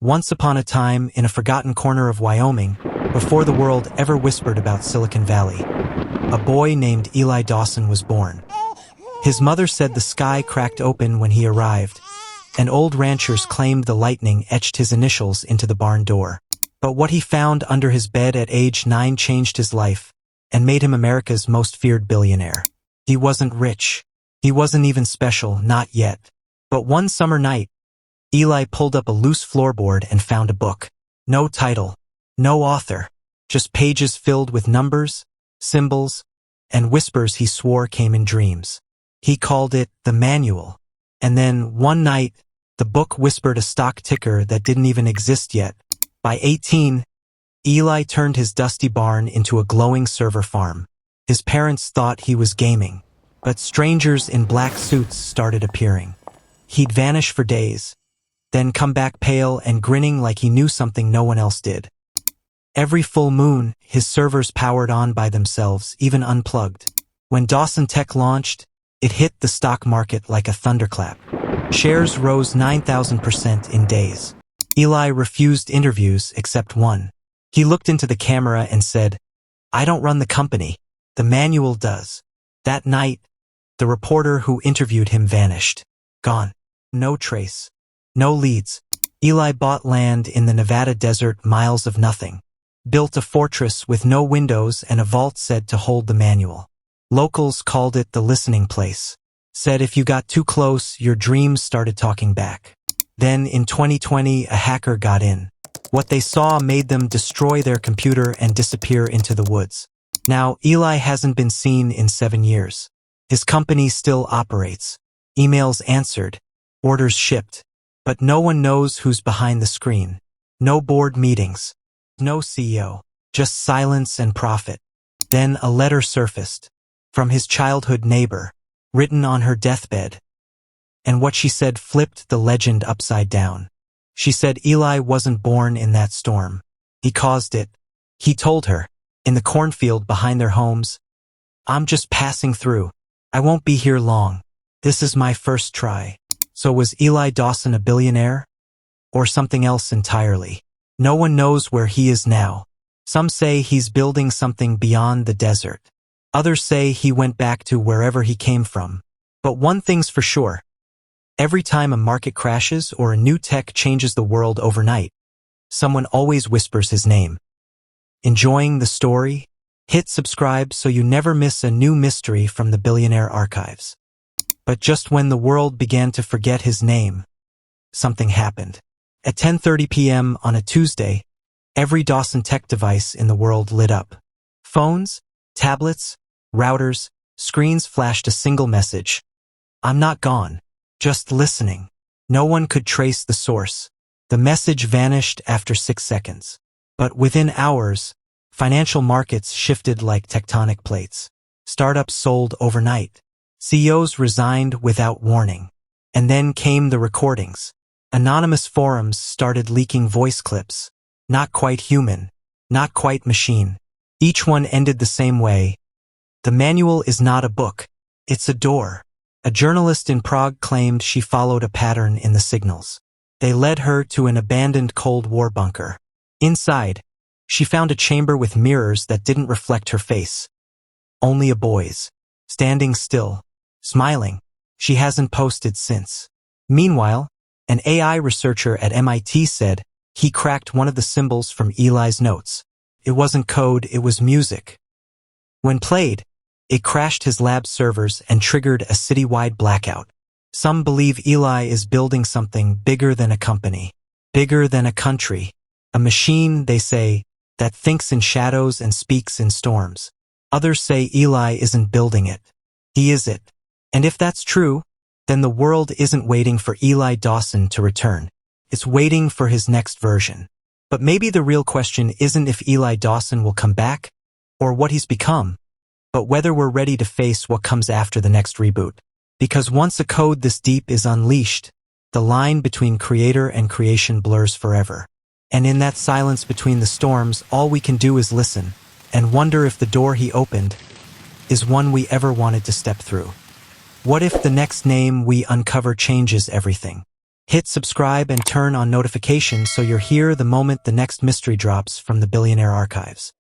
Once upon a time, in a forgotten corner of Wyoming, before the world ever whispered about Silicon Valley, a boy named Eli Dawson was born. His mother said the sky cracked open when he arrived, and old ranchers claimed the lightning etched his initials into the barn door. But what he found under his bed at age 9 changed his life and made him America's most feared billionaire. He wasn't rich. He wasn't even special, not yet. But one summer night, Eli pulled up a loose floorboard and found a book. No title, no author, just pages filled with numbers, symbols, and whispers he swore came in dreams. He called it the manual. And then, one night, the book whispered a stock ticker that didn't even exist yet. By 18, Eli turned his dusty barn into a glowing server farm. His parents thought he was gaming, but strangers in black suits started appearing. He'd vanish for days, then come back pale and grinning like he knew something no one else did. Every full moon, his servers powered on by themselves, even unplugged. When Dawson Tech launched, it hit the stock market like a thunderclap. Shares rose 9,000% in days. Eli refused interviews except one. He looked into the camera and said, "I don't run the company. The manual does." That night, the reporter who interviewed him vanished. Gone. No trace. No leads. Eli bought land in the Nevada desert, miles of nothing. Built a fortress with no windows and a vault said to hold the manual. Locals called it the listening place. Said if you got too close, your dreams started talking back. Then in 2020, a hacker got in. What they saw made them destroy their computer and disappear into the woods. Now, Eli hasn't been seen in 7 years. His company still operates. Emails answered. Orders shipped. But no one knows who's behind the screen. No board meetings. No CEO. Just silence and profit. Then a letter surfaced. From his childhood neighbor. Written on her deathbed. And what she said flipped the legend upside down. She said Eli wasn't born in that storm. He caused it. He told her, in the cornfield behind their homes, "I'm just passing through. I won't be here long. This is my first try." So was Eli Dawson a billionaire? Or something else entirely? No one knows where he is now. Some say he's building something beyond the desert. Others say he went back to wherever he came from. But one thing's for sure. Every time a market crashes or a new tech changes the world overnight, someone always whispers his name. Enjoying the story? Hit subscribe so you never miss a new mystery from the Billionaire archives. But just when the world began to forget his name, something happened. At 10:30 p.m. on a Tuesday, every Dawson Tech device in the world lit up. Phones, tablets, routers, screens flashed a single message. "I'm not gone. Just listening." No one could trace the source. The message vanished after 6 seconds. But within hours, financial markets shifted like tectonic plates. Startups sold overnight. CEOs resigned without warning. And then came the recordings. Anonymous forums started leaking voice clips. Not quite human. Not quite machine. Each one ended the same way. The manual is not a book. It's a door. A journalist in Prague claimed she followed a pattern in the signals. They led her to an abandoned Cold War bunker. Inside, she found a chamber with mirrors that didn't reflect her face. Only a boy's. Standing still. Smiling. She hasn't posted since. Meanwhile, an AI researcher at MIT said he cracked one of the symbols from Eli's notes. It wasn't code, it was music. When played, it crashed his lab servers and triggered a citywide blackout. Some believe Eli is building something bigger than a company, bigger than a country. A machine, they say, that thinks in shadows and speaks in storms. Others say Eli isn't building it. He is it. And if that's true, then the world isn't waiting for Eli Dawson to return. It's waiting for his next version. But maybe the real question isn't if Eli Dawson will come back, or what he's become, but whether we're ready to face what comes after the next reboot. Because once a code this deep is unleashed, the line between creator and creation blurs forever. And in that silence between the storms, all we can do is listen and wonder if the door he opened is one we ever wanted to step through. What if the next name we uncover changes everything? Hit subscribe and turn on notifications so you're here the moment the next mystery drops from the Billionaire archives.